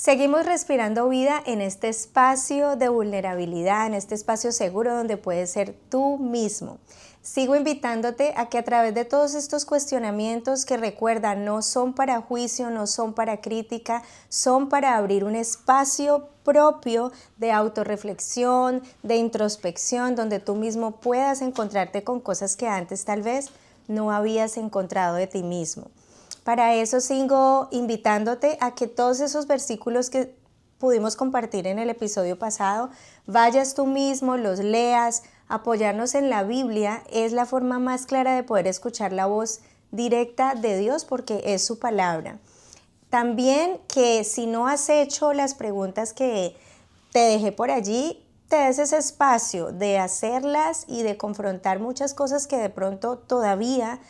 Seguimos respirando vida en este espacio de vulnerabilidad, en este espacio seguro donde puedes ser tú mismo. Sigo invitándote a que a través de todos estos cuestionamientos que recuerda no son para juicio, no son para crítica, son para abrir un espacio propio de autorreflexión, de introspección, donde tú mismo puedas encontrarte con cosas que antes tal vez no habías encontrado de ti mismo. Para eso sigo invitándote a que todos esos versículos que pudimos compartir en el episodio pasado, vayas tú mismo, los leas. Apoyarnos en la Biblia es la forma más clara de poder escuchar la voz directa de Dios porque es su palabra. También que si no has hecho las preguntas que te dejé por allí, te des ese espacio de hacerlas y de confrontar muchas cosas que de pronto todavía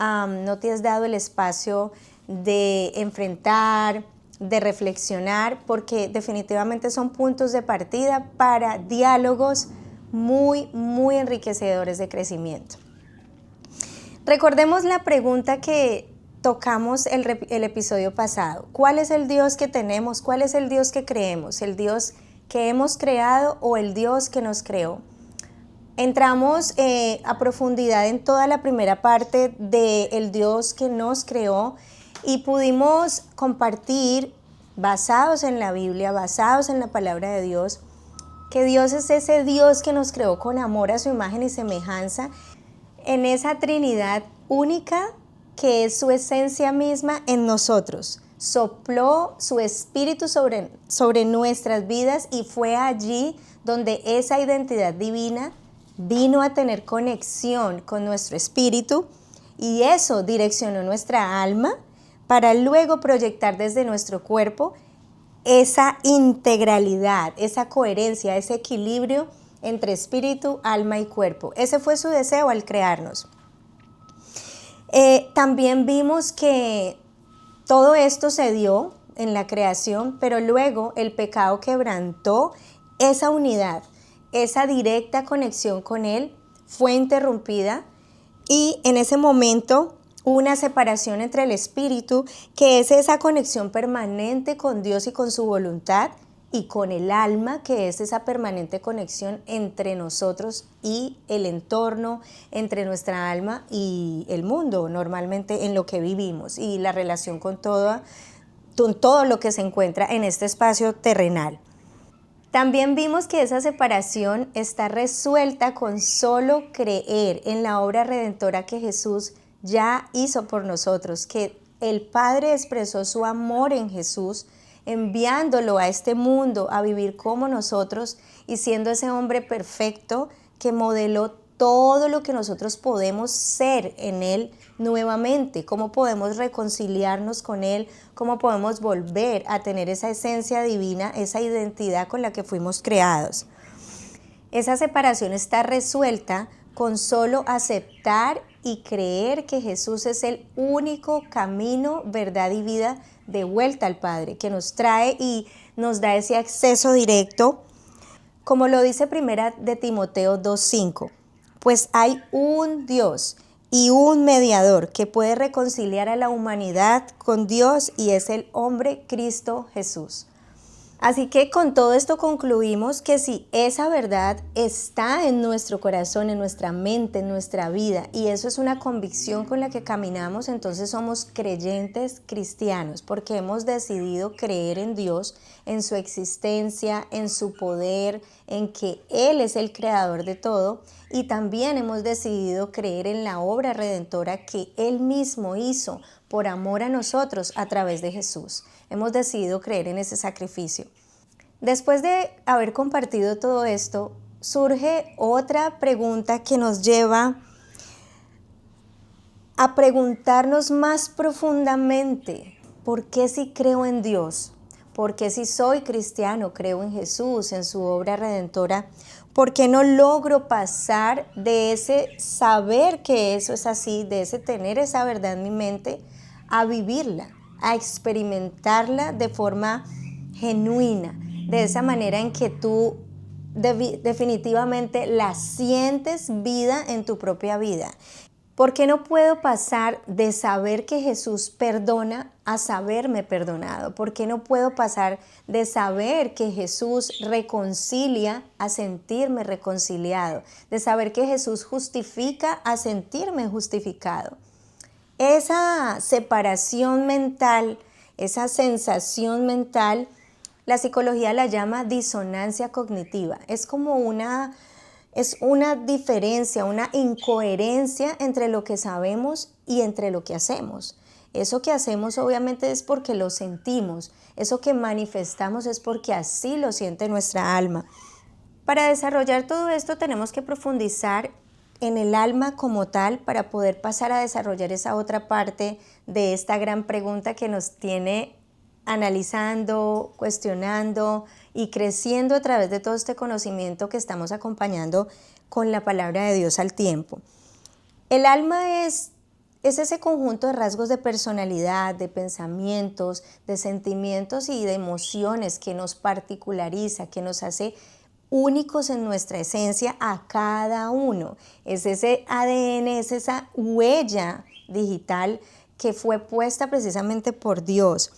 no te has dado el espacio de enfrentar, de reflexionar, porque definitivamente son puntos de partida para diálogos muy enriquecedores de crecimiento. Recordemos la pregunta que tocamos el episodio pasado. ¿Cuál es el Dios que tenemos? ¿Cuál es el Dios que creemos? ¿El Dios que hemos creado o el Dios que nos creó? Entramos a profundidad en toda la primera parte del Dios que nos creó y pudimos compartir, basados en la Biblia, basados en la palabra de Dios, que Dios es ese Dios que nos creó con amor a su imagen y semejanza, en esa Trinidad única que es su esencia misma en nosotros. Sopló su espíritu sobre nuestras vidas y fue allí donde esa identidad divina vino a tener conexión con nuestro espíritu y eso direccionó nuestra alma para luego proyectar desde nuestro cuerpo esa integralidad, esa coherencia, ese equilibrio entre espíritu, alma y cuerpo. Ese fue su deseo al crearnos. También vimos que todo esto se dio en la creación, pero luego el pecado quebrantó esa unidad, esa directa conexión con Él fue interrumpida y en ese momento hubo una separación entre el espíritu, que es esa conexión permanente con Dios y con su voluntad, y con el alma, que es esa permanente conexión entre nosotros y el entorno, entre nuestra alma y el mundo, normalmente en lo que vivimos, y la relación con todo lo que se encuentra en este espacio terrenal. También vimos que esa separación está resuelta con solo creer en la obra redentora que Jesús ya hizo por nosotros, que el Padre expresó su amor en Jesús, enviándolo a este mundo a vivir como nosotros y siendo ese hombre perfecto que modeló todo lo que nosotros podemos ser en Él nuevamente, cómo podemos reconciliarnos con Él, cómo podemos volver a tener esa esencia divina, esa identidad con la que fuimos creados. Esa separación está resuelta con solo aceptar y creer que Jesús es el único camino, verdad y vida de vuelta al Padre, que nos trae y nos da ese acceso directo, como lo dice Primera de Timoteo 2:5. Pues hay un Dios y un mediador que puede reconciliar a la humanidad con Dios y es el hombre Cristo Jesús. Así que con todo esto concluimos que si esa verdad está en nuestro corazón, en nuestra mente, en nuestra vida, y eso es una convicción con la que caminamos, entonces somos creyentes cristianos, porque hemos decidido creer en Dios, en su existencia, en su poder, en que Él es el creador de todo, y también hemos decidido creer en la obra redentora que Él mismo hizo por amor a nosotros a través de Jesús. Hemos decidido creer en ese sacrificio. Después de haber compartido todo esto, surge otra pregunta que nos lleva a preguntarnos más profundamente, ¿por qué si creo en Dios? ¿Por qué si soy cristiano, creo en Jesús, en su obra redentora? ¿Por qué no logro pasar de ese saber que eso es así, de ese tener esa verdad en mi mente, a vivirla, a experimentarla de forma genuina, de esa manera en que tú definitivamente la sientes vida en tu propia vida? ¿Por qué no puedo pasar de saber que Jesús perdona a saberme perdonado? ¿Por qué no puedo pasar de saber que Jesús reconcilia a sentirme reconciliado? De saber que Jesús justifica a sentirme justificado. Esa separación mental, esa sensación mental, la psicología la llama disonancia cognitiva. Es una diferencia, una incoherencia entre lo que sabemos y entre lo que hacemos. Eso que hacemos obviamente es porque lo sentimos, eso que manifestamos es porque así lo siente nuestra alma. Para desarrollar todo esto tenemos que profundizar en el alma como tal para poder pasar a desarrollar esa otra parte de esta gran pregunta que nos tiene analizando, cuestionando y creciendo a través de todo este conocimiento que estamos acompañando con la palabra de Dios al tiempo. El alma es ese conjunto de rasgos de personalidad, de pensamientos, de sentimientos y de emociones que nos particulariza, que nos hace únicos en nuestra esencia a cada uno. Es ese ADN, es esa huella digital que fue puesta precisamente por Dios.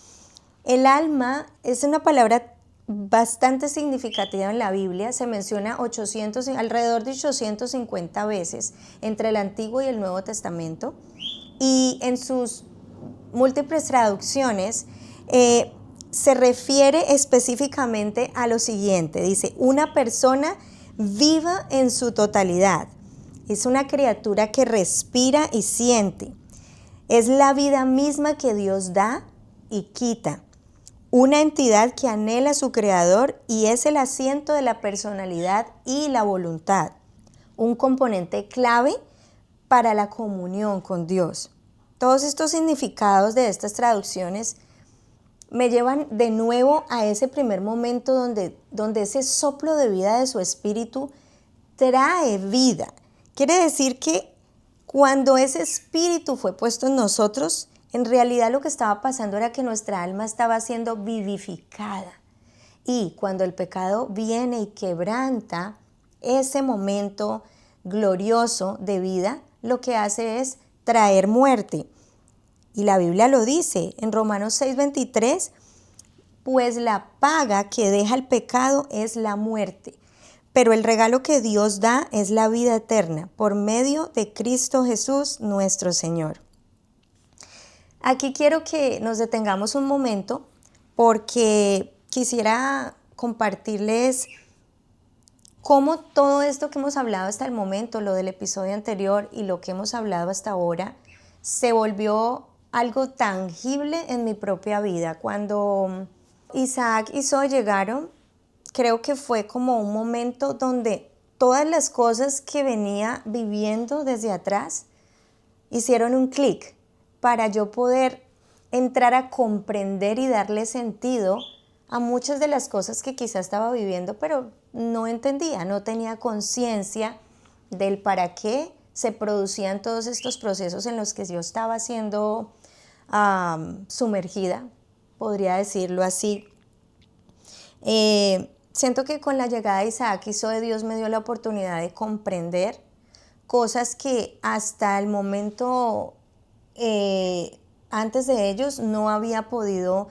El alma es una palabra bastante significativa en la Biblia, se menciona alrededor de 850 veces entre el Antiguo y el Nuevo Testamento, y en sus múltiples traducciones se refiere específicamente a lo siguiente, dice, una persona viva en su totalidad, es una criatura que respira y siente, es la vida misma que Dios da y quita. Una entidad que anhela a su creador y es el asiento de la personalidad y la voluntad. Un componente clave para la comunión con Dios. Todos estos significados de estas traducciones me llevan de nuevo a ese primer momento donde ese soplo de vida de su espíritu trae vida. Quiere decir que cuando ese espíritu fue puesto en nosotros, en realidad lo que estaba pasando era que nuestra alma estaba siendo vivificada. Y cuando el pecado viene y quebranta ese momento glorioso de vida, lo que hace es traer muerte. Y la Biblia lo dice en Romanos 6:23, pues la paga que deja el pecado es la muerte, pero el regalo que Dios da es la vida eterna por medio de Cristo Jesús nuestro Señor. Aquí quiero que nos detengamos un momento porque quisiera compartirles cómo todo esto que hemos hablado hasta el momento, lo del episodio anterior y lo que hemos hablado hasta ahora, se volvió algo tangible en mi propia vida. Cuando Isaac y Zoe llegaron, creo que fue como un momento donde todas las cosas que venía viviendo desde atrás hicieron un clic para yo poder entrar a comprender y darle sentido a muchas de las cosas que quizá estaba viviendo, pero no entendía, no tenía conciencia del para qué se producían todos estos procesos en los que yo estaba siendo sumergida, podría decirlo así. Siento que con la llegada de Isaac y Zoe, Dios me dio la oportunidad de comprender cosas que hasta el momento antes de ellos no había podido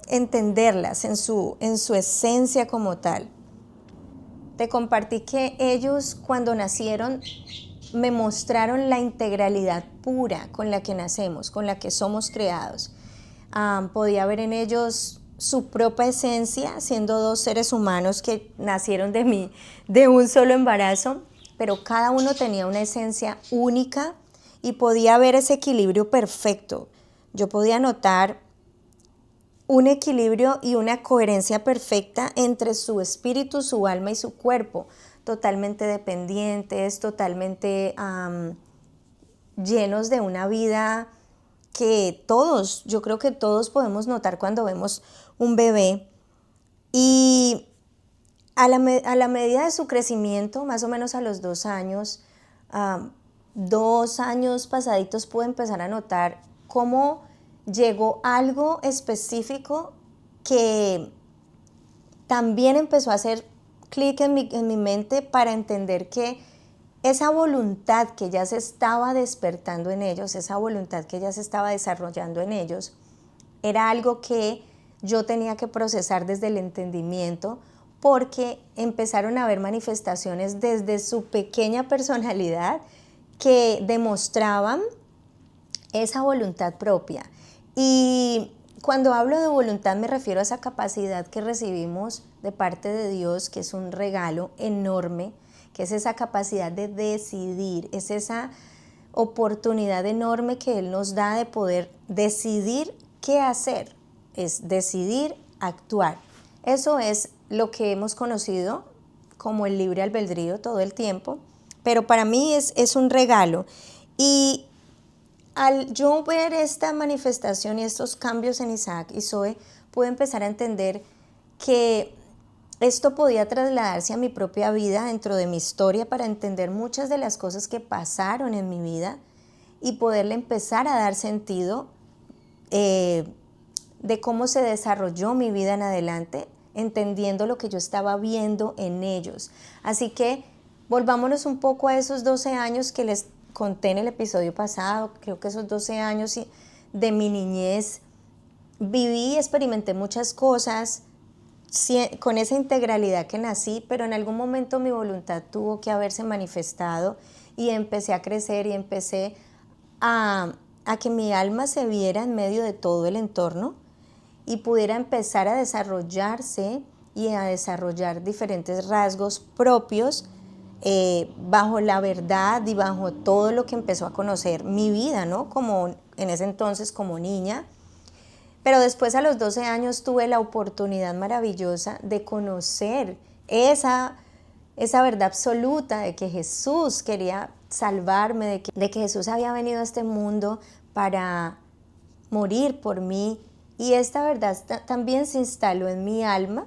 entenderlas en su esencia como tal. Te compartí que ellos cuando nacieron me mostraron la integralidad pura con la que nacemos, con la que somos creados. Podía ver en ellos su propia esencia, siendo dos seres humanos que nacieron de un solo embarazo, pero cada uno tenía una esencia única y podía ver ese equilibrio perfecto. Yo podía notar un equilibrio y una coherencia perfecta entre su espíritu, su alma y su cuerpo, totalmente dependientes, totalmente llenos de una vida que yo creo que todos podemos notar cuando vemos un bebé. Y a la medida de su crecimiento, más o menos a los 2 años, 2 años pasaditos, pude empezar a notar cómo llegó algo específico que también empezó a hacer clic en mi mente para entender que esa voluntad que ya se estaba despertando en ellos, esa voluntad que ya se estaba desarrollando en ellos, era algo que yo tenía que procesar desde el entendimiento, porque empezaron a haber manifestaciones desde su pequeña personalidad que demostraban esa voluntad propia. Y cuando hablo de voluntad me refiero a esa capacidad que recibimos de parte de Dios, que es un regalo enorme, que es esa capacidad de decidir, es esa oportunidad enorme que Él nos da de poder decidir qué hacer, es decidir actuar. Eso es lo que hemos conocido como el libre albedrío todo el tiempo, pero para mí es un regalo. Y al yo ver esta manifestación y estos cambios en Isaac y Zoe, pude empezar a entender que esto podía trasladarse a mi propia vida, dentro de mi historia, para entender muchas de las cosas que pasaron en mi vida y poderle empezar a dar sentido de cómo se desarrolló mi vida en adelante, entendiendo lo que yo estaba viendo en ellos. Así que volvámonos un poco a esos 12 años que les conté en el episodio pasado. Creo que esos 12 años de mi niñez viví y experimenté muchas cosas con esa integralidad que nací, pero en algún momento mi voluntad tuvo que haberse manifestado y empecé a crecer y empecé a que mi alma se viera en medio de todo el entorno y pudiera empezar a desarrollarse y a desarrollar diferentes rasgos propios bajo la verdad y bajo todo lo que empezó a conocer mi vida, ¿no? Como en ese entonces como niña. Pero después, a los 12 años, tuve la oportunidad maravillosa de conocer esa verdad absoluta de que Jesús quería salvarme, de que Jesús había venido a este mundo para morir por mí. Y esta verdad también se instaló en mi alma,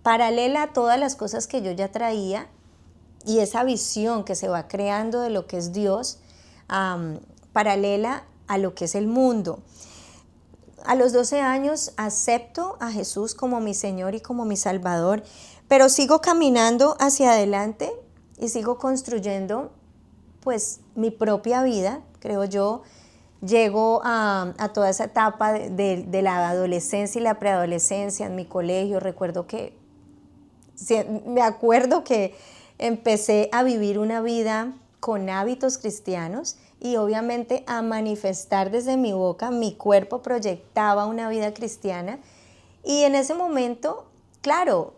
paralela a todas las cosas que yo ya traía, y esa visión que se va creando de lo que es Dios, paralela a lo que es el mundo. A los 12 años acepto a Jesús como mi Señor y como mi Salvador, pero sigo caminando hacia adelante y sigo construyendo pues mi propia vida, creo yo. Llego a toda esa etapa de la adolescencia y la preadolescencia en mi colegio. Me acuerdo que empecé a vivir una vida con hábitos cristianos y obviamente a manifestar desde mi boca. Mi cuerpo proyectaba una vida cristiana y en ese momento, claro,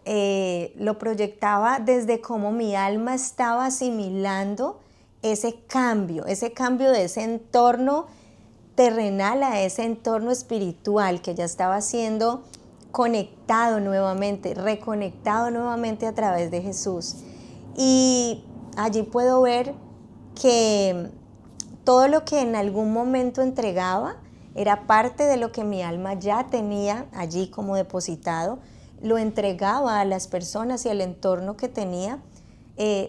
lo proyectaba desde cómo mi alma estaba asimilando ese cambio de ese entorno terrenal a ese entorno espiritual que ya estaba siendo conectado nuevamente, reconectado nuevamente a través de Jesús. Y allí puedo ver que todo lo que en algún momento entregaba era parte de lo que mi alma ya tenía allí como depositado. Lo entregaba a las personas y al entorno que tenía,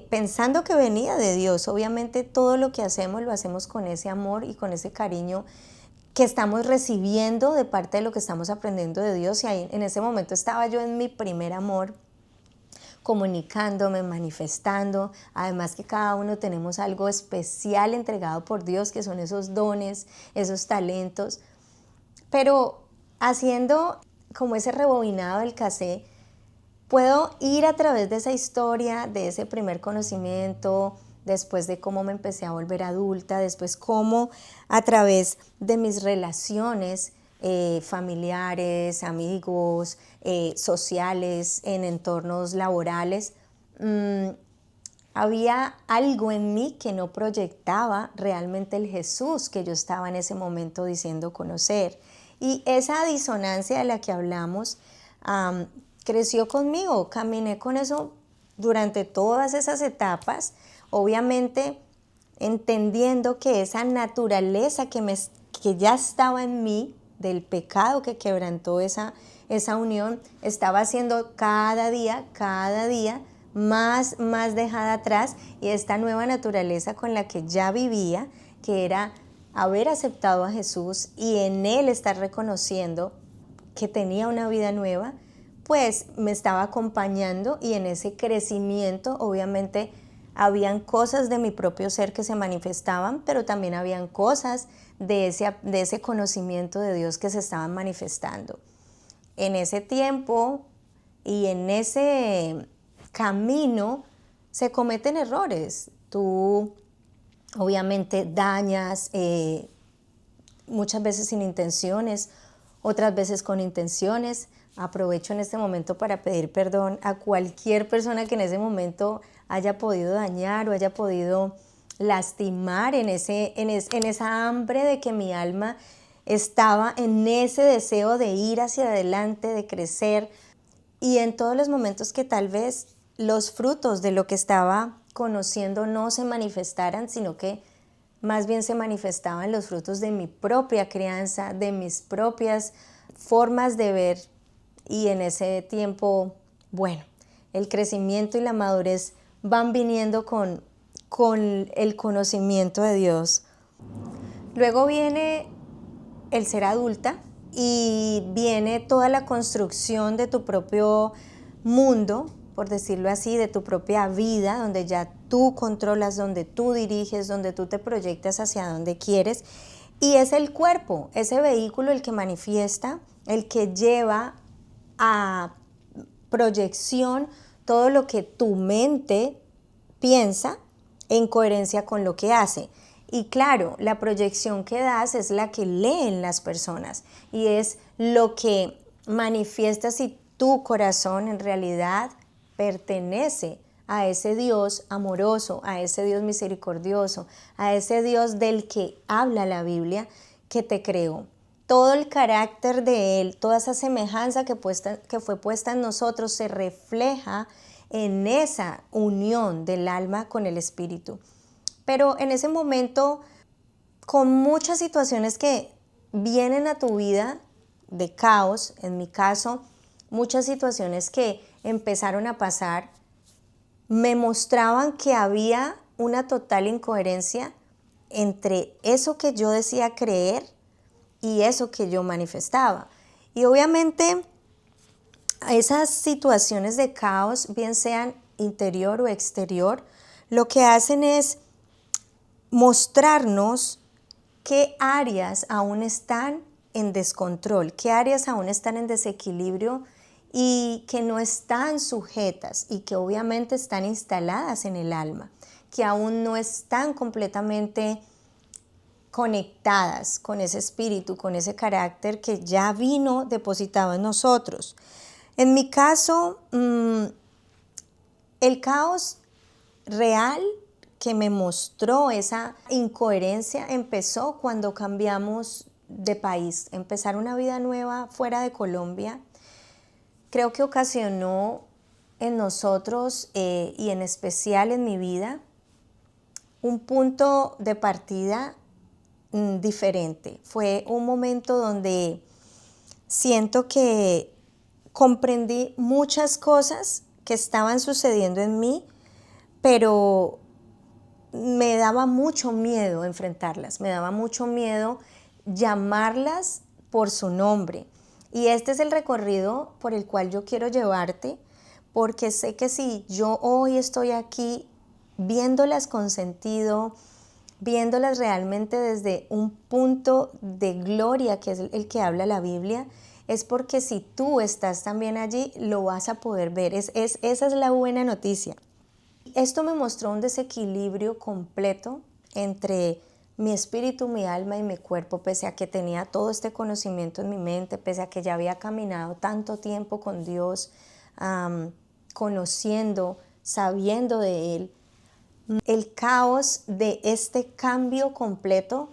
pensando que venía de Dios. Obviamente todo lo que hacemos lo hacemos con ese amor y con ese cariño que estamos recibiendo de parte de lo que estamos aprendiendo de Dios. Y ahí, en ese momento estaba yo en mi primer amor, comunicándome, manifestando. Además que cada uno tenemos algo especial entregado por Dios, que son esos dones, esos talentos. Pero haciendo como ese rebobinado del cassette, puedo ir a través de esa historia, de ese primer conocimiento, después de cómo me empecé a volver adulta, después cómo a través de mis relaciones familiares, amigos, sociales, en entornos laborales, había algo en mí que no proyectaba realmente el Jesús que yo estaba en ese momento diciendo conocer. Y esa disonancia de la que hablamos creció conmigo, caminé con eso durante todas esas etapas, obviamente entendiendo que esa naturaleza que ya estaba en mí, del pecado que quebrantó esa unión, estaba siendo cada día más dejada atrás, y esta nueva naturaleza con la que ya vivía, que era haber aceptado a Jesús y en Él estar reconociendo que tenía una vida nueva, pues me estaba acompañando, y en ese crecimiento obviamente Habían cosas de mi propio ser que se manifestaban, pero también habían cosas de ese conocimiento de Dios que se estaban manifestando. En ese tiempo y en ese camino se cometen errores. Tú obviamente dañas, muchas veces sin intenciones, otras veces con intenciones. Aprovecho en este momento para pedir perdón a cualquier persona que en ese momento haya podido dañar o haya podido lastimar en esa hambre de que mi alma estaba en ese deseo de ir hacia adelante, de crecer, y en todos los momentos que tal vez los frutos de lo que estaba conociendo no se manifestaran, sino que más bien se manifestaban los frutos de mi propia crianza, de mis propias formas de ver. Y en ese tiempo, bueno, el crecimiento y la madurez van viniendo con el conocimiento de Dios. Luego viene el ser adulta y viene toda la construcción de tu propio mundo, por decirlo así, de tu propia vida, donde ya tú controlas, donde tú diriges, donde tú te proyectas hacia donde quieres. Y es el cuerpo, ese vehículo el que manifiesta, el que lleva a proyección todo lo que tu mente piensa en coherencia con lo que hace. Y claro, la proyección que das es la que leen las personas y es lo que manifiesta si tu corazón en realidad pertenece a ese Dios amoroso, a ese Dios misericordioso, a ese Dios del que habla la Biblia, que te creó. Todo el carácter de Él, toda esa semejanza que fue puesta en nosotros se refleja en esa unión del alma con el espíritu. Pero en ese momento, con muchas situaciones que vienen a tu vida de caos, en mi caso, muchas situaciones que empezaron a pasar, me mostraban que había una total incoherencia entre eso que yo decía creer y eso que yo manifestaba. Y obviamente esas situaciones de caos, bien sean interior o exterior, lo que hacen es mostrarnos qué áreas aún están en descontrol, qué áreas aún están en desequilibrio y que no están sujetas y que obviamente están instaladas en el alma, que aún no están completamente conectadas con ese espíritu, con ese carácter que ya vino depositado en nosotros. En mi caso, el caos real que me mostró esa incoherencia empezó cuando cambiamos de país. Empezar una vida nueva fuera de Colombia creo que ocasionó en nosotros y en especial en mi vida un punto de partida diferente. Fue un momento donde siento que comprendí muchas cosas que estaban sucediendo en mí, pero me daba mucho miedo enfrentarlas, me daba mucho miedo llamarlas por su nombre. Y este es el recorrido por el cual yo quiero llevarte, porque sé que si yo hoy estoy aquí viéndolas con sentido, viéndolas realmente desde un punto de gloria, que es el que habla la Biblia, es porque si tú estás también allí, lo vas a poder ver. Esa es la buena noticia. Esto me mostró un desequilibrio completo entre mi espíritu, mi alma y mi cuerpo, pese a que tenía todo este conocimiento en mi mente, pese a que ya había caminado tanto tiempo con Dios, conociendo, sabiendo de Él. El caos de este cambio completo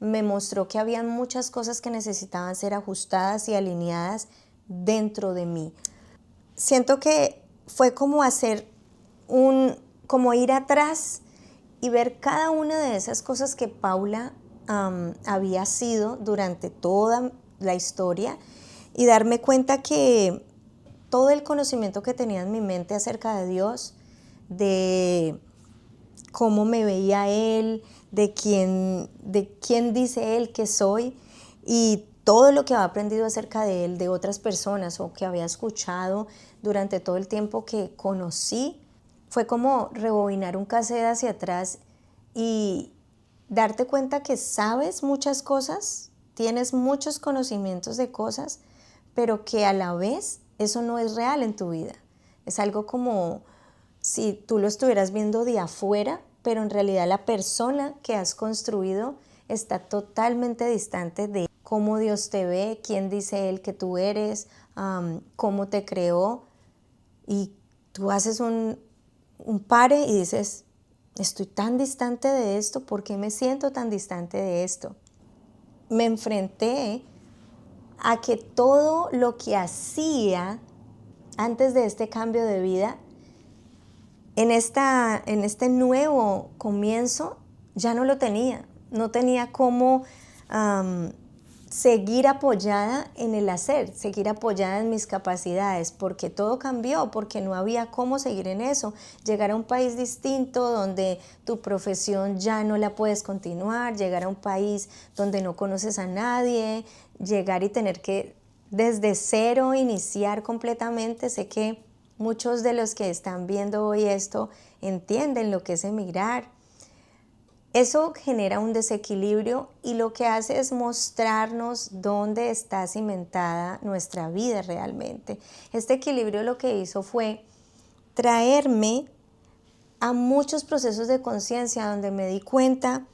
me mostró que había muchas cosas que necesitaban ser ajustadas y alineadas dentro de mí. Siento que fue como como ir atrás y ver cada una de esas cosas que Paula había sido durante toda la historia y darme cuenta que todo el conocimiento que tenía en mi mente acerca de Dios, de cómo me veía Él, de quién dice Él que soy y todo lo que había aprendido acerca de Él, de otras personas o que había escuchado durante todo el tiempo que conocí, fue como rebobinar un cassette hacia atrás y darte cuenta que sabes muchas cosas, tienes muchos conocimientos de cosas, pero que a la vez eso no es real en tu vida. Es algo como si tú lo estuvieras viendo de afuera, pero en realidad la persona que has construido está totalmente distante de cómo Dios te ve, quién dice Él que tú eres, cómo te creó. Y tú haces un pare y dices, estoy tan distante de esto, ¿por qué me siento tan distante de esto? Me enfrenté a que todo lo que hacía antes de este cambio de vida, en este nuevo comienzo, ya no lo tenía. No tenía cómo seguir apoyada en el hacer, seguir apoyada en mis capacidades, porque todo cambió, porque no había cómo seguir en eso. Llegar a un país distinto donde tu profesión ya no la puedes continuar, llegar a un país donde no conoces a nadie, llegar y tener que desde cero iniciar completamente. Sé que muchos de los que están viendo hoy esto entienden lo que es emigrar. Eso genera un desequilibrio y lo que hace es mostrarnos dónde está cimentada nuestra vida realmente. Este equilibrio lo que hizo fue traerme a muchos procesos de conciencia donde me di cuenta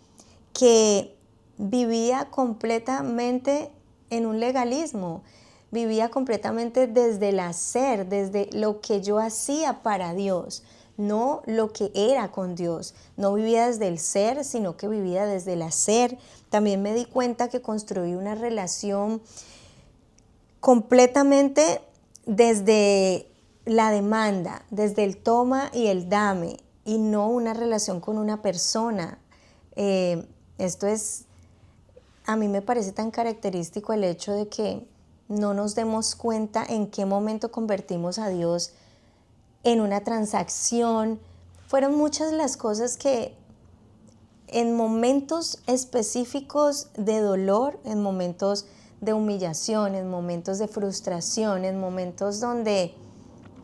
que vivía completamente en un legalismo, vivía completamente desde el hacer, desde lo que yo hacía para Dios, no lo que era con Dios. No vivía desde el ser, sino que vivía desde el hacer. También me di cuenta que construí una relación completamente desde la demanda, desde el toma y el dame, y no una relación con una persona. Esto es, a mí me parece tan característico el hecho de que no nos demos cuenta en qué momento convertimos a Dios en una transacción. Fueron muchas las cosas que en momentos específicos de dolor, en momentos de humillación, en momentos de frustración, en momentos donde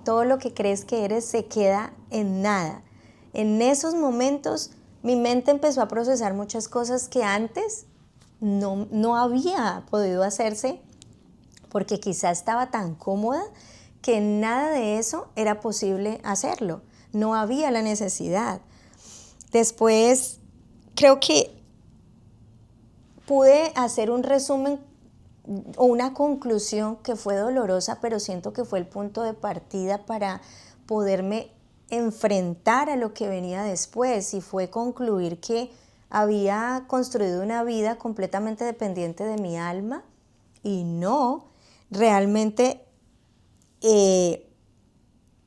todo lo que crees que eres se queda en nada. En esos momentos mi mente empezó a procesar muchas cosas que antes no había podido hacerse porque quizá estaba tan cómoda que nada de eso era posible hacerlo. No había la necesidad. Después creo que pude hacer un resumen o una conclusión que fue dolorosa, pero siento que fue el punto de partida para poderme enfrentar a lo que venía después, y fue concluir que había construido una vida completamente dependiente de mi alma y no realmente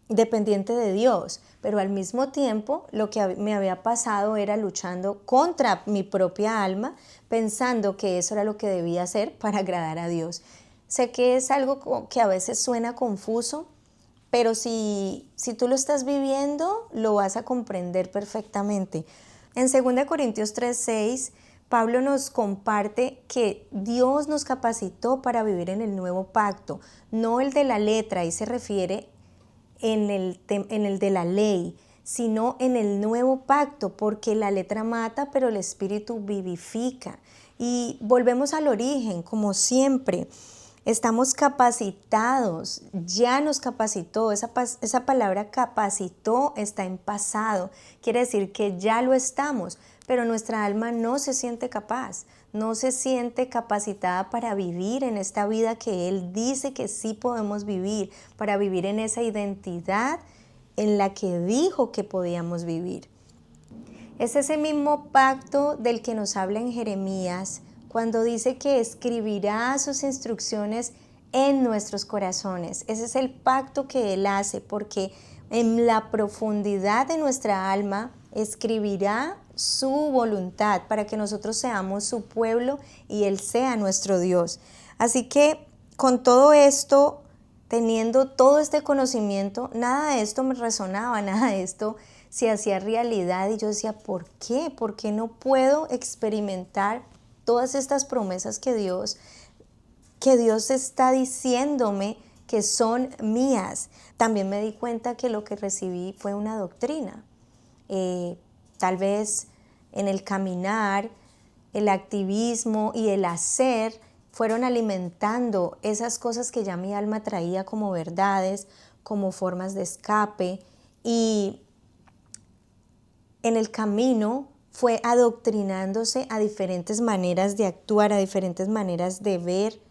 dependiente de Dios. Pero al mismo tiempo lo que me había pasado era luchando contra mi propia alma, pensando que eso era lo que debía hacer para agradar a Dios. Sé que es algo que a veces suena confuso, pero si tú lo estás viviendo, lo vas a comprender perfectamente. En 2 Corintios 3:6, Pablo nos comparte que Dios nos capacitó para vivir en el nuevo pacto, no el de la letra, ahí se refiere en el de la ley, sino en el nuevo pacto, porque la letra mata, pero el espíritu vivifica. Y volvemos al origen, como siempre. Estamos capacitados, ya nos capacitó. Esa palabra capacitó está en pasado, quiere decir que ya lo estamos, pero nuestra alma no se siente capaz, no se siente capacitada para vivir en esta vida que Él dice que sí podemos vivir, para vivir en esa identidad en la que dijo que podíamos vivir. Es ese mismo pacto del que nos habla en Jeremías, cuando dice que escribirá sus instrucciones en nuestros corazones. Ese es el pacto que Él hace, porque en la profundidad de nuestra alma escribirá su voluntad para que nosotros seamos su pueblo y Él sea nuestro Dios. Así que con todo esto, teniendo todo este conocimiento, nada de esto me resonaba, nada de esto se hacía realidad, y yo decía, ¿por qué? ¿Por qué no puedo experimentar todas estas promesas que Dios está diciéndome que son mías. También me di cuenta que lo que recibí fue una doctrina. Tal vez en el caminar, el activismo y el hacer fueron alimentando esas cosas que ya mi alma traía como verdades, como formas de escape, y en el camino fue adoctrinándose a diferentes maneras de actuar, a diferentes maneras de ver,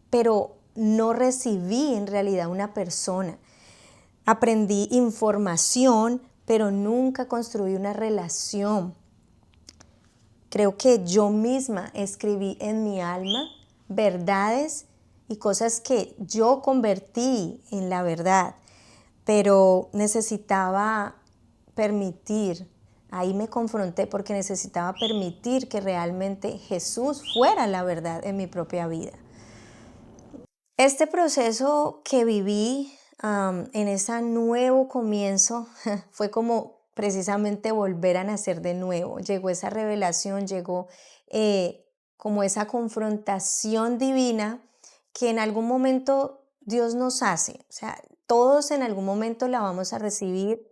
pero no recibí en realidad una persona. Aprendí información, pero nunca construí una relación. Creo que yo misma escribí en mi alma verdades y cosas que yo convertí en la verdad, pero necesitaba permitir, ahí me confronté porque necesitaba permitir que realmente Jesús fuera la verdad en mi propia vida. Este proceso que viví en ese nuevo comienzo fue como precisamente volver a nacer de nuevo. Llegó esa revelación, llegó como esa confrontación divina que en algún momento Dios nos hace. O sea, todos en algún momento la vamos a recibir.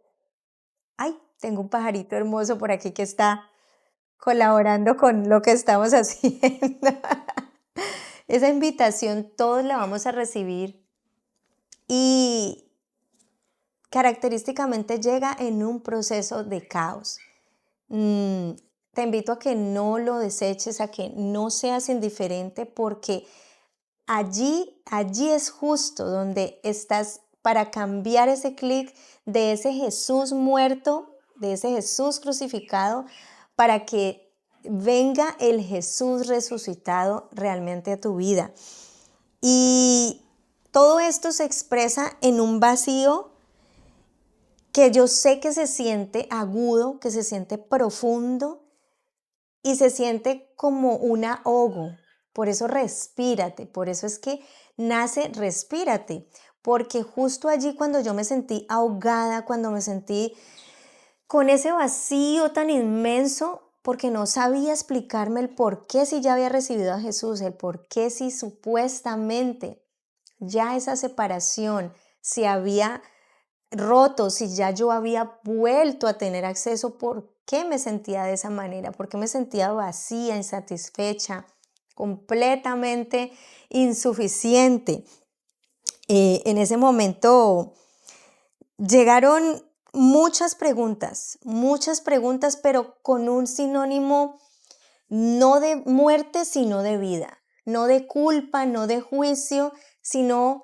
Ay, tengo un pajarito hermoso por aquí que está colaborando con lo que estamos haciendo. Esa invitación todos la vamos a recibir y característicamente llega en un proceso de caos. Mm, Te invito a que no lo deseches, a que no seas indiferente, porque allí es justo donde estás para cambiar ese clic de ese Jesús muerto, de ese Jesús crucificado, para que venga el Jesús resucitado realmente a tu vida. Y todo esto se expresa en un vacío que yo sé que se siente agudo, que se siente profundo y se siente como un ahogo. Por eso respírate, por eso es que nace respírate, porque justo allí cuando yo me sentí ahogada, cuando me sentí con ese vacío tan inmenso, porque no sabía explicarme el por qué si ya había recibido a Jesús, el por qué si supuestamente ya esa separación se había roto, si ya yo había vuelto a tener acceso, ¿por qué me sentía de esa manera? ¿Por qué me sentía vacía, insatisfecha, completamente insuficiente? En ese momento llegaron muchas preguntas, pero con un sinónimo no de muerte, sino de vida, no de culpa, no de juicio, sino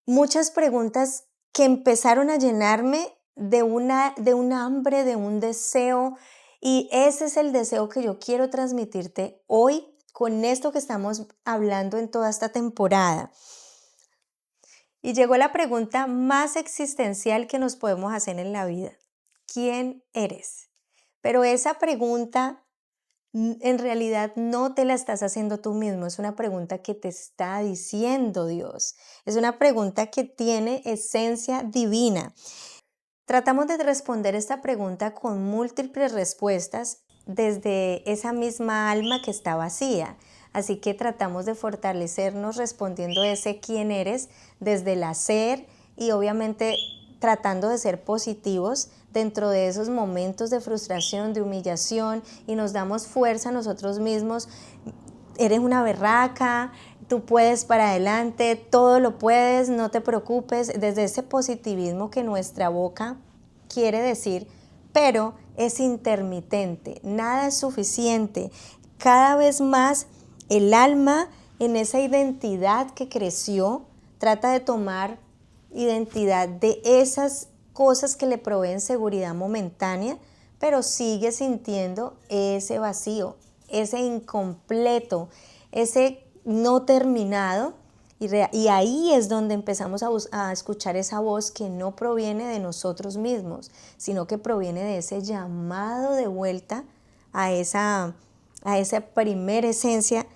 muchas preguntas que empezaron a llenarme de un hambre, de un deseo, y ese es el deseo que yo quiero transmitirte hoy con esto que estamos hablando en toda esta temporada. Y llegó la pregunta más existencial que nos podemos hacer en la vida. ¿Quién eres? Pero esa pregunta en realidad no te la estás haciendo tú mismo, es una pregunta que te está diciendo Dios. Es una pregunta que tiene esencia divina. Tratamos de responder esta pregunta con múltiples respuestas desde esa misma alma que está vacía. Así que tratamos de fortalecernos respondiendo ese quién eres desde el hacer y obviamente tratando de ser positivos dentro de esos momentos de frustración, de humillación, y nos damos fuerza a nosotros mismos. Eres una berraca, tú puedes para adelante, todo lo puedes, no te preocupes, desde ese positivismo que nuestra boca quiere decir, pero es intermitente, nada es suficiente. Cada vez más el alma en esa identidad que creció trata de tomar identidad de esas cosas que le proveen seguridad momentánea, pero sigue sintiendo ese vacío, ese incompleto, ese no terminado. Y ahí es donde empezamos a escuchar esa voz que no proviene de nosotros mismos, sino que proviene de ese llamado de vuelta a esa primera esencia.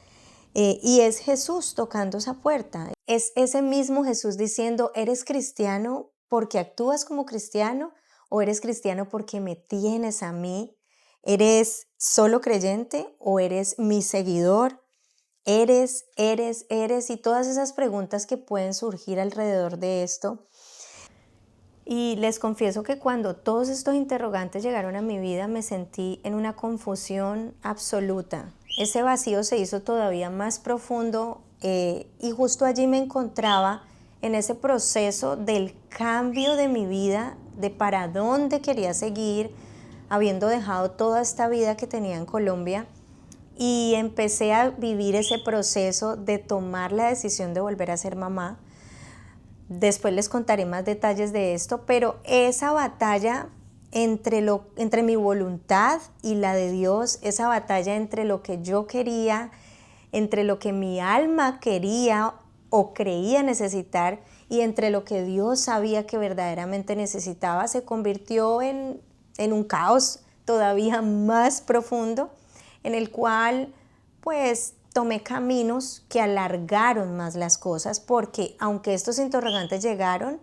Y es Jesús tocando esa puerta. Es ese mismo Jesús diciendo, ¿eres cristiano porque actúas como cristiano o eres cristiano porque me tienes a mí? ¿Eres solo creyente o eres mi seguidor? eres, y todas esas preguntas que pueden surgir alrededor de esto. Y les confieso que cuando todos estos interrogantes llegaron a mi vida, me sentí en una confusión absoluta. Ese vacío se hizo todavía más profundo, y justo allí me encontraba en ese proceso del cambio de mi vida, de para dónde quería seguir, habiendo dejado toda esta vida que tenía en Colombia. Y empecé a vivir ese proceso de tomar la decisión de volver a ser mamá. Después les contaré más detalles de esto, pero esa batalla entre mi voluntad y la de Dios, esa batalla entre lo que yo quería, entre lo que mi alma quería o creía necesitar, y entre lo que Dios sabía que verdaderamente necesitaba, se convirtió en un caos todavía más profundo, en el cual pues tomé caminos que alargaron más las cosas, porque aunque estos interrogantes llegaron,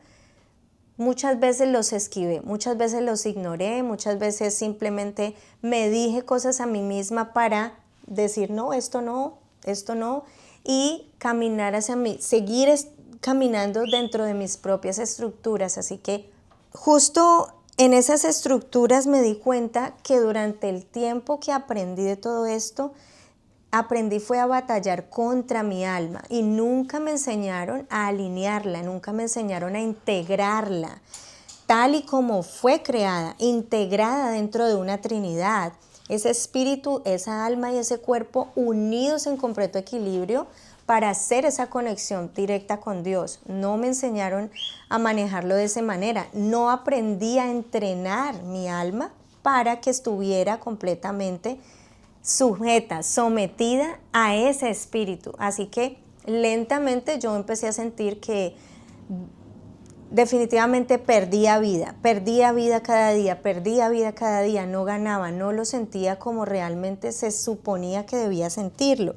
muchas veces los esquivé, muchas veces los ignoré, muchas veces simplemente me dije cosas a mí misma para decir no, esto no, y caminar hacia mí, seguir caminando dentro de mis propias estructuras. Así que justo en esas estructuras me di cuenta que durante el tiempo que aprendí de todo esto, aprendí fue a batallar contra mi alma, y nunca me enseñaron a alinearla, nunca me enseñaron a integrarla tal y como fue creada, integrada dentro de una Trinidad. Ese espíritu, esa alma y ese cuerpo unidos en completo equilibrio para hacer esa conexión directa con Dios. No me enseñaron a manejarlo de esa manera. No aprendí a entrenar mi alma para que estuviera completamente sujeta, sometida a ese espíritu. Así que lentamente yo empecé a sentir que definitivamente perdía vida cada día, no ganaba, no lo sentía como realmente se suponía que debía sentirlo.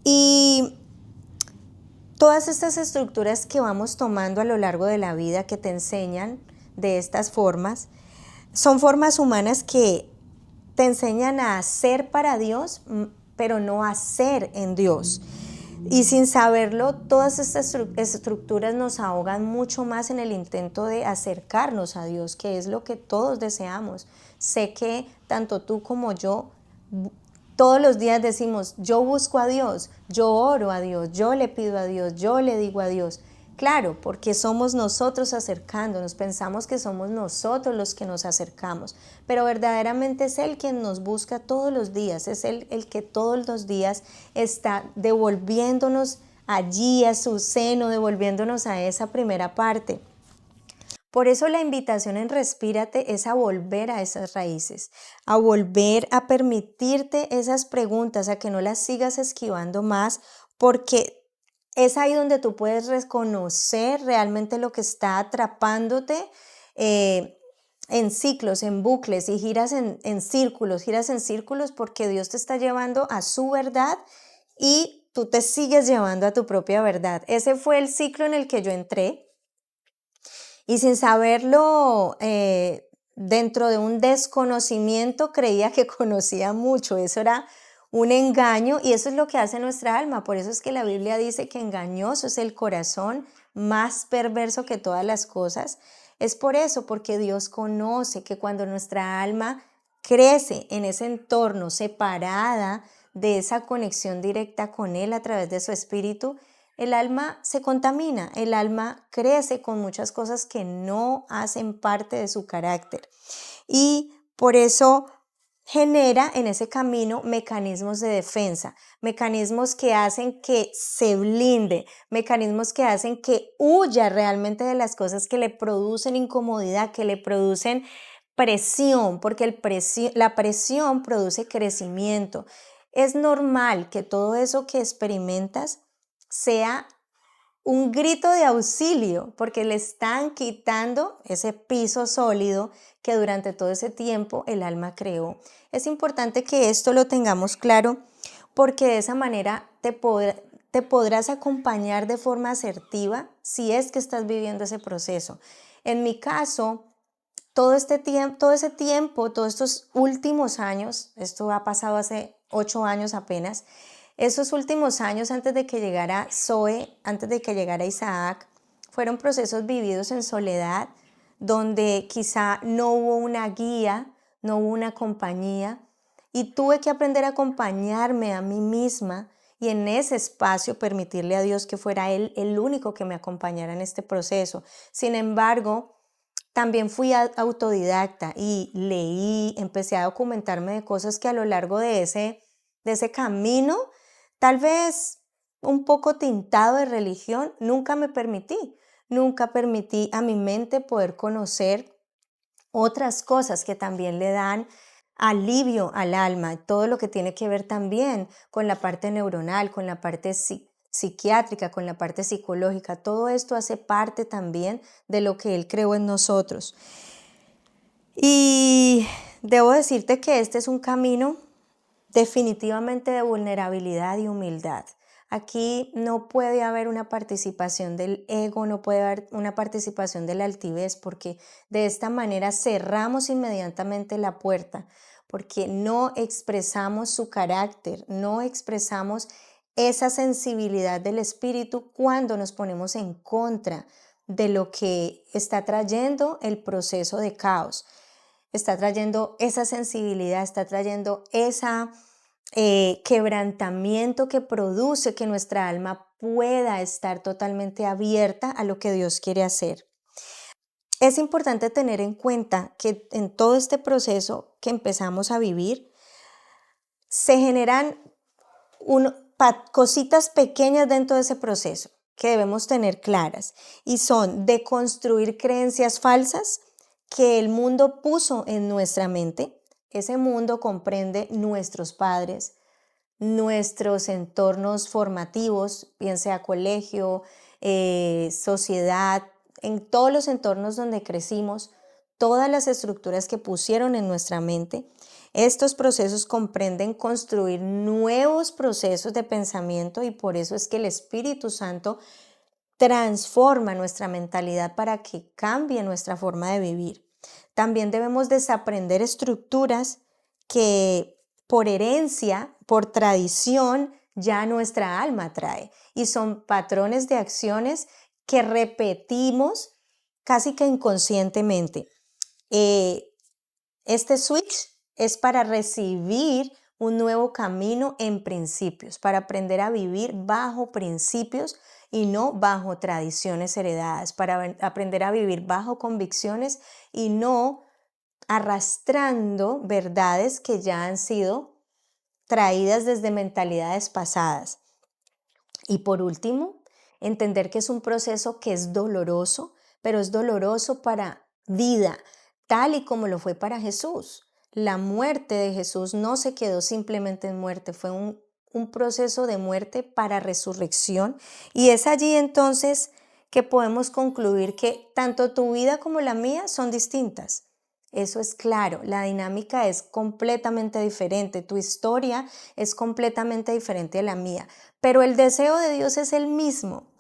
Y todas estas estructuras que vamos tomando a lo largo de la vida, que te enseñan de estas formas, son formas humanas que te enseñan a hacer para Dios, pero no a hacer en Dios. Y sin saberlo, todas estas estructuras nos ahogan mucho más en el intento de acercarnos a Dios, que es lo que todos deseamos. Sé que tanto tú como yo, todos los días decimos, yo busco a Dios, yo oro a Dios, yo le pido a Dios, yo le digo a Dios. Claro, porque somos nosotros acercándonos, pensamos que somos nosotros los que nos acercamos, pero verdaderamente es Él quien nos busca todos los días, es Él el que todos los días está devolviéndonos allí a su seno, devolviéndonos a esa primera parte. Por eso la invitación en Respírate es a volver a esas raíces, a volver a permitirte esas preguntas, a que no las sigas esquivando más, porque es ahí donde tú puedes reconocer realmente lo que está atrapándote en ciclos, en bucles, y giras en círculos, porque Dios te está llevando a su verdad y tú te sigues llevando a tu propia verdad. Ese fue el ciclo en el que yo entré. Y sin saberlo, dentro de un desconocimiento, creía que conocía mucho. Eso era un engaño, y eso es lo que hace nuestra alma. Por eso es que la Biblia dice que engañoso es el corazón, más perverso que todas las cosas. Es por eso, porque Dios conoce que cuando nuestra alma crece en ese entorno, separada de esa conexión directa con Él a través de su espíritu, el alma se contamina, el alma crece con muchas cosas que no hacen parte de su carácter, y por eso genera en ese camino mecanismos de defensa, mecanismos que hacen que se blinde, mecanismos que hacen que huya realmente de las cosas que le producen incomodidad, que le producen presión, porque la presión produce crecimiento. Es normal que todo eso que experimentas sea un grito de auxilio, porque le están quitando ese piso sólido que durante todo ese tiempo el alma creó. Es importante que esto lo tengamos claro, porque de esa manera te podrás acompañar de forma asertiva si es que estás viviendo ese proceso. En mi caso, todo ese tiempo, todos estos últimos años, esto ha pasado hace 8 años apenas, Esos últimos años antes de que llegara Zoe, antes de que llegara Isaac, fueron procesos vividos en soledad, donde quizá no hubo una guía, no hubo una compañía, y tuve que aprender a acompañarme a mí misma y en ese espacio permitirle a Dios que fuera Él el único que me acompañara en este proceso. Sin embargo, también fui autodidacta y leí, empecé a documentarme de cosas que a lo largo de ese camino, tal vez un poco tintado de religión, nunca me permití. Nunca permití a mi mente poder conocer otras cosas que también le dan alivio al alma, todo lo que tiene que ver también con la parte neuronal, con la parte psiquiátrica, con la parte psicológica. Todo esto hace parte también de lo que Él creó en nosotros. Y debo decirte que este es un camino definitivamente de vulnerabilidad y humildad. Aquí no puede haber una participación del ego, no puede haber una participación de la altivez, porque de esta manera cerramos inmediatamente la puerta, porque no expresamos su carácter, no expresamos esa sensibilidad del espíritu cuando nos ponemos en contra de lo que está trayendo el proceso de caos. Está trayendo esa sensibilidad, está trayendo esa quebrantamiento que produce que nuestra alma pueda estar totalmente abierta a lo que Dios quiere hacer. Es importante tener en cuenta que en todo este proceso que empezamos a vivir, se generan cositas pequeñas dentro de ese proceso que debemos tener claras, y son deconstruir creencias falsas que el mundo puso en nuestra mente. Ese mundo comprende nuestros padres, nuestros entornos formativos, bien sea colegio, sociedad, en todos los entornos donde crecimos, todas las estructuras que pusieron en nuestra mente. Estos procesos comprenden construir nuevos procesos de pensamiento, y por eso es que el Espíritu Santo transforma nuestra mentalidad para que cambie nuestra forma de vivir. También debemos desaprender estructuras que por herencia, por tradición, ya nuestra alma trae, y son patrones de acciones que repetimos casi que inconscientemente. Este switch es para recibir un nuevo camino en principios, para aprender a vivir bajo principios y no bajo tradiciones heredadas, para aprender a vivir bajo convicciones y no arrastrando verdades que ya han sido traídas desde mentalidades pasadas. Y por último, entender que es un proceso que es doloroso, pero es doloroso para vida, tal y como lo fue para Jesús. La muerte de Jesús no se quedó simplemente en muerte, fue un proceso de muerte para resurrección. Y es allí entonces que podemos concluir que tanto tu vida como la mía son distintas. Eso es claro, la dinámica es completamente diferente, tu historia es completamente diferente a la mía, pero el deseo de Dios es el mismo,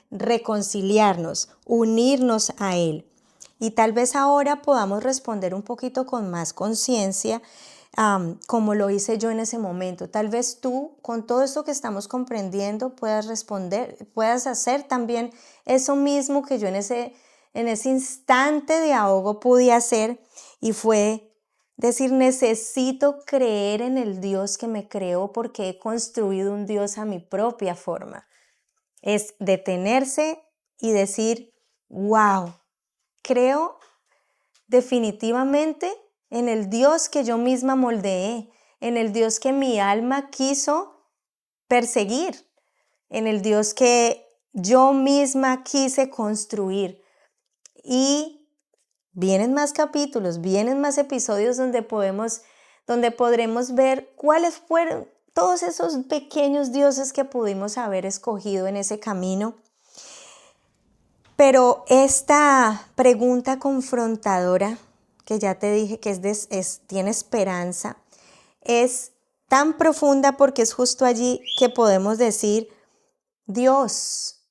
reconciliarnos, unirnos a Él. Y tal vez ahora podamos responder un poquito con más conciencia, como lo hice yo en ese momento. Tal vez tú, con todo esto que estamos comprendiendo, puedas responder, puedas hacer también eso mismo que yo en ese instante de ahogo pude hacer, y fue decir: necesito creer en el Dios que me creó, porque he construido un Dios a mi propia forma. Es detenerse y decir: wow, creo definitivamente en el Dios que yo misma moldeé, en el Dios que mi alma quiso perseguir, en el Dios que yo misma quise construir. Y vienen más capítulos, vienen más episodios donde podremos ver cuáles fueron todos esos pequeños dioses que pudimos haber escogido en ese camino. Pero esta pregunta confrontadora, que ya te dije que tiene esperanza, es tan profunda, porque es justo allí que podemos decir: Dios,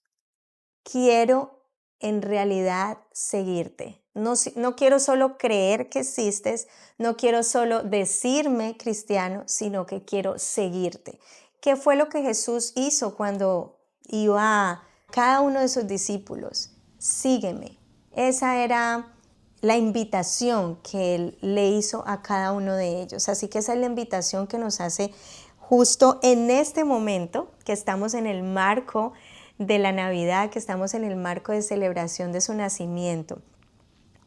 quiero en realidad seguirte. No quiero solo creer que existes, no quiero solo decirme cristiano, sino que quiero seguirte. ¿Qué fue lo que Jesús hizo cuando iba a cada uno de sus discípulos? Sígueme. Esa era la invitación que Él le hizo a cada uno de ellos. Así que esa es la invitación que nos hace justo en este momento, que estamos en el marco de la Navidad, que estamos en el marco de celebración de su nacimiento.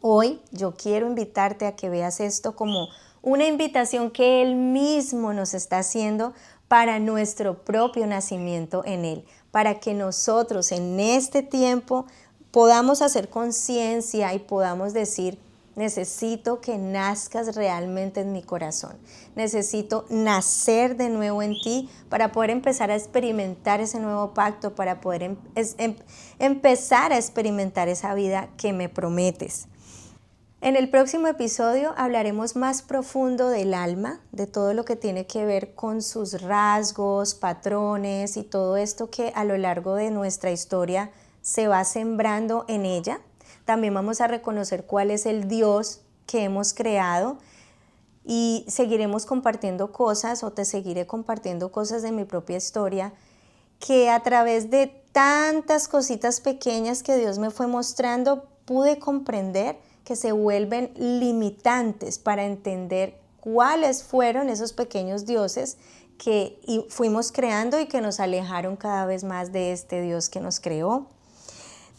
Hoy yo quiero invitarte a que veas esto como una invitación que Él mismo nos está haciendo para nuestro propio nacimiento en Él, para que nosotros en este tiempo podamos hacer conciencia y podamos decir: necesito que nazcas realmente en mi corazón. Necesito nacer de nuevo en ti para poder empezar a experimentar ese nuevo pacto, para poder empezar a experimentar esa vida que me prometes. En el próximo episodio hablaremos más profundo del alma, de todo lo que tiene que ver con sus rasgos, patrones y todo esto que a lo largo de nuestra historia se va sembrando en ella. También vamos a reconocer cuál es el Dios que hemos creado y seguiremos compartiendo cosas, o te seguiré compartiendo cosas de mi propia historia, que a través de tantas cositas pequeñas que Dios me fue mostrando pude comprender que se vuelven limitantes para entender cuáles fueron esos pequeños dioses que fuimos creando y que nos alejaron cada vez más de este Dios que nos creó.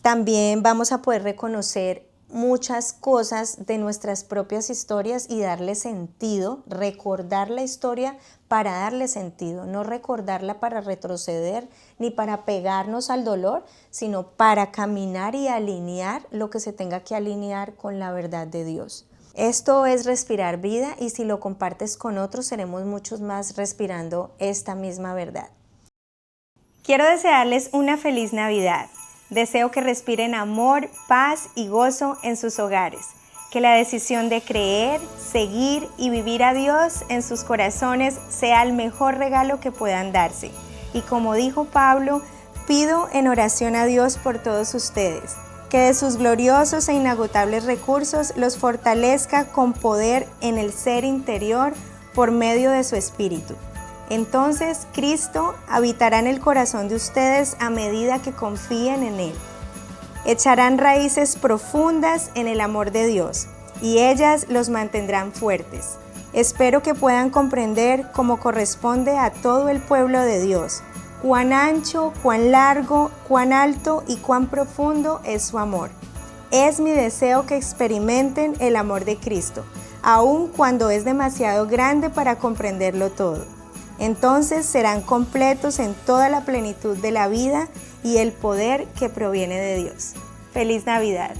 También vamos a poder reconocer muchas cosas de nuestras propias historias y darle sentido, recordar la historia para darle sentido, no recordarla para retroceder ni para pegarnos al dolor, sino para caminar y alinear lo que se tenga que alinear con la verdad de Dios. Esto es respirar vida, y si lo compartes con otros seremos muchos más respirando esta misma verdad. Quiero desearles una feliz Navidad. Deseo que respiren amor, paz y gozo en sus hogares. Que la decisión de creer, seguir y vivir a Dios en sus corazones sea el mejor regalo que puedan darse. Y como dijo Pablo, pido en oración a Dios por todos ustedes, que de sus gloriosos e inagotables recursos los fortalezca con poder en el ser interior por medio de su Espíritu. Entonces Cristo habitará en el corazón de ustedes a medida que confíen en Él. Echarán raíces profundas en el amor de Dios, y ellas los mantendrán fuertes. Espero que puedan comprender, como corresponde a todo el pueblo de Dios, cuán ancho, cuán largo, cuán alto y cuán profundo es su amor. Es mi deseo que experimenten el amor de Cristo, aun cuando es demasiado grande para comprenderlo todo. Entonces serán completos en toda la plenitud de la vida y el poder que proviene de Dios. ¡Feliz Navidad!